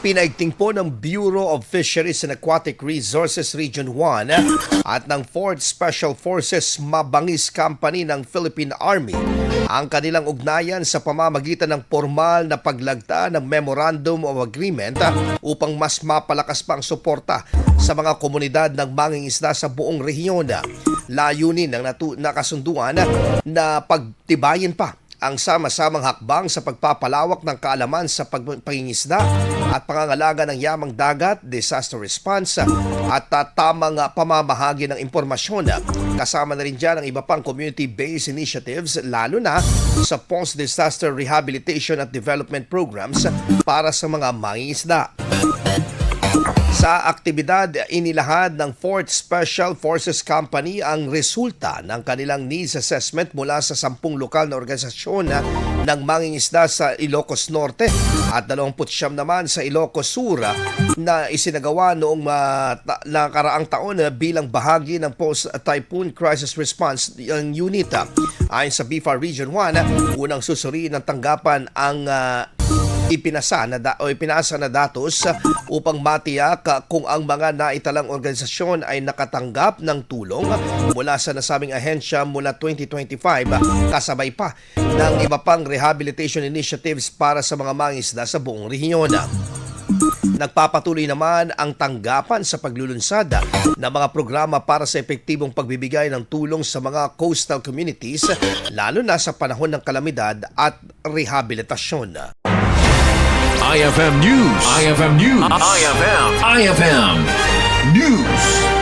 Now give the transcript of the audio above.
Pinaigting po ng Bureau of Fisheries and Aquatic Resources Region 1 at ng 4th Special Forces Mabangis Company ng Philippine Army ang kanilang ugnayan sa pamamagitan ng formal na paglagda ng Memorandum of Agreement upang mas mapalakas pa ang suporta sa mga komunidad ng mangingisda sa buong rehiyon. Layunin ng nakasunduan na pagtibayin pa ang sama-samang hakbang sa pagpapalawak ng kaalaman sa pangingisda at pangangalaga ng yamang dagat, disaster response at tamang pamamahagi ng impormasyon. Kasama na rin dyan ang iba pang community-based initiatives lalo na sa post-disaster rehabilitation at development programs para sa mga mangingisda. Sa aktibidad, inilahad ng 4th Special Forces Company ang resulta ng kanilang needs assessment mula sa 10 lokal na organisasyon ng mangingisda sa Ilocos Norte at 29 naman sa Ilocos Sur na isinagawa noong nakaraang taon bilang bahagi ng Post-Typhoon Crisis Response Unit. Ayon sa BIFA Region 1, unang susuriin ng tanggapan ang ipinasa na datos upang matiyak kung ang mga naitalang organisasyon ay nakatanggap ng tulong mula sa nasabing ahensya mula 2025 kasabay pa ng iba pang rehabilitation initiatives para sa mga mangingisda sa buong rehiyon. Nagpapatuloy naman ang tanggapan sa paglulunsad ng mga programa para sa epektibong pagbibigay ng tulong sa mga coastal communities lalo na sa panahon ng kalamidad at rehabilitasyon. IFM News. IFM News. IFM News.